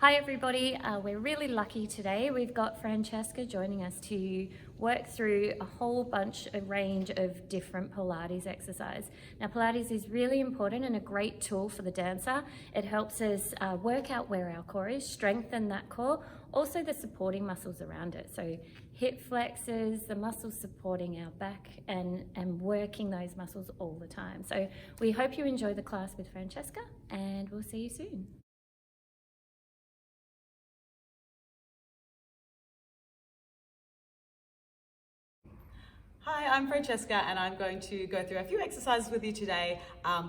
Hi everybody, we're really lucky today. We've got Francesca joining us to work through a whole bunch, a range of different Pilates exercise. Now Pilates is really important and a great tool for the dancer. It helps us work out where our core is, strengthen that core, also the supporting muscles around it. So hip flexors, the muscles supporting our back and working those muscles all the time. So we hope you enjoy the class with Francesca and we'll see you soon. Hi, I'm Francesca and I'm going to go through a few exercises with you today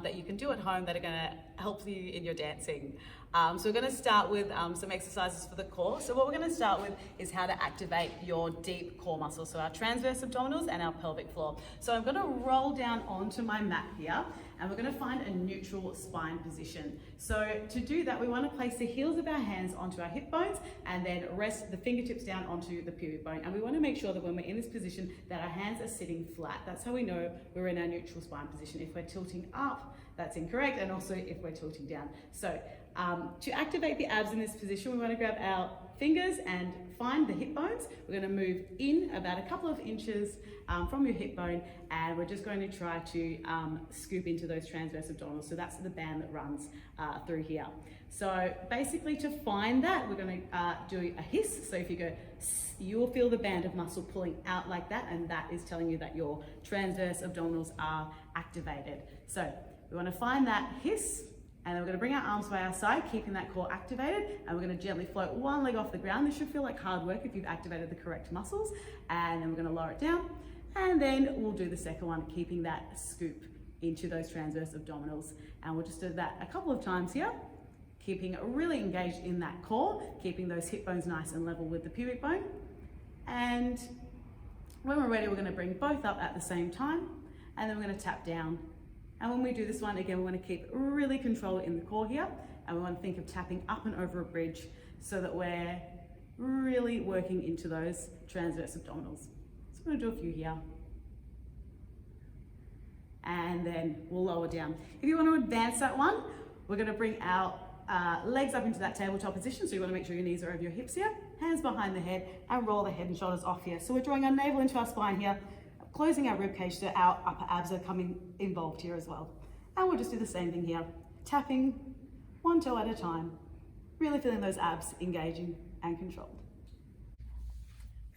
that you can do at home that are going to help you in your dancing. So we're going to start with some exercises for the core. So what we're going to start with is how to activate your deep core muscles, so our transverse abdominals and our pelvic floor. So I'm going to roll down onto my mat here and we're going to find a neutral spine position. So to do that, we want to place the heels of our hands onto our hip bones and then rest the fingertips down onto the pubic bone. And we want to make sure that when we're in this position that our hands are sitting flat. That's how we know we're in our neutral spine position. If we're tilting up, that's incorrect, and also if we're tilting down. So to activate the abs in this position, we want to grab our fingers and find the hip bones. We're going to move in about a couple of inches from your hip bone, and we're just going to try to scoop into those transverse abdominals. So that's the band that runs through here. So basically to find that, we're going to do a hiss. So if you go, you'll feel the band of muscle pulling out like that, and that is telling you that your transverse abdominals are activated. So we want to find that hiss, and then we're going to bring our arms by our side, keeping that core activated, and we're going to gently float one leg off the ground. This should feel like hard work if you've activated the correct muscles, and then we're going to lower it down, and then we'll do the second one, keeping that scoop into those transverse abdominals. And we'll just do that a couple of times here, keeping really engaged in that core, keeping those hip bones nice and level with the pubic bone. And when we're ready, we're going to bring both up at the same time, and then we're going to tap down. And when we do this one, again, we want to keep really control in the core here, and we want to think of tapping up and over a bridge so that we're really working into those transverse abdominals. So I'm going to do a few here. And then we'll lower down. If you want to advance that one, we're going to bring our legs up into that tabletop position. So you want to make sure your knees are over your hips here, hands behind the head, and roll the head and shoulders off here. So we're drawing our navel into our spine here, closing our rib cage so our upper abs are coming involved here as well. And we'll just do the same thing here, tapping one toe at a time, really feeling those abs engaging and controlled.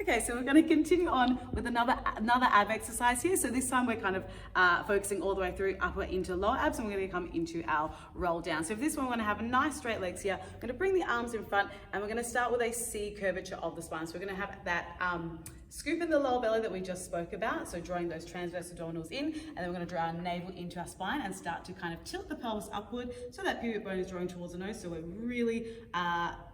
Okay, so we're going to continue on with another ab exercise here. So this time we're kind of focusing all the way through upper into lower abs, and we're going to come into our roll down. So for this one, we're going to have nice straight legs here. We're going to bring the arms in front, and we're going to start with a C curvature of the spine. So we're going to have that scoop in the lower belly that we just spoke about, so drawing those transverse abdominals in, and then we're going to draw our navel into our spine and start to kind of tilt the pelvis upward so that pubic bone is drawing towards the nose. So we're really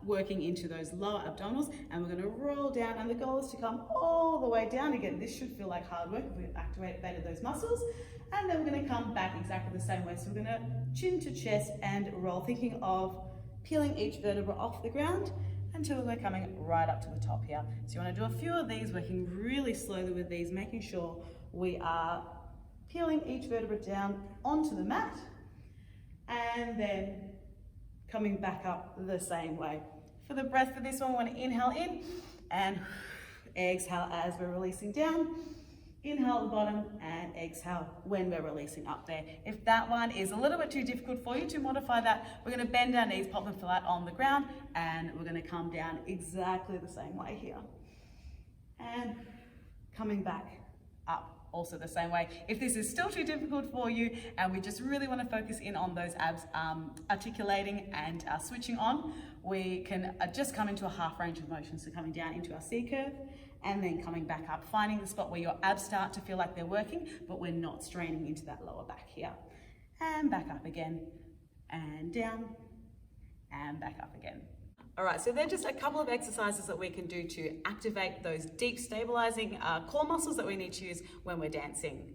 working into those lower abdominals, and we're going to roll down, and the goal is to come all the way down. Again, this should feel like hard work if we've activated those muscles, and then we're going to come back exactly the same way. So we're going to chin to chest and roll, thinking of peeling each vertebra off the ground until we're coming right up to the top here. So you want to do a few of these, working really slowly with these, making sure we are peeling each vertebra down onto the mat, and then coming back up the same way. For the breath for this one, we want to inhale in and exhale as we're releasing down. Inhale at the bottom and exhale when we're releasing up there. If that one is a little bit too difficult for you, to modify that, we're going to bend our knees, pop them flat on the ground, and we're going to come down exactly the same way here. And coming back up also the same way. If this is still too difficult for you and we just really want to focus in on those abs articulating and switching on, we can just come into a half range of motion. So coming down into our C curve, and then coming back up, finding the spot where your abs start to feel like they're working, but we're not straining into that lower back here. And back up again, and down, and back up again. All right, so they're just a couple of exercises that we can do to activate those deep stabilizing core muscles that we need to use when we're dancing.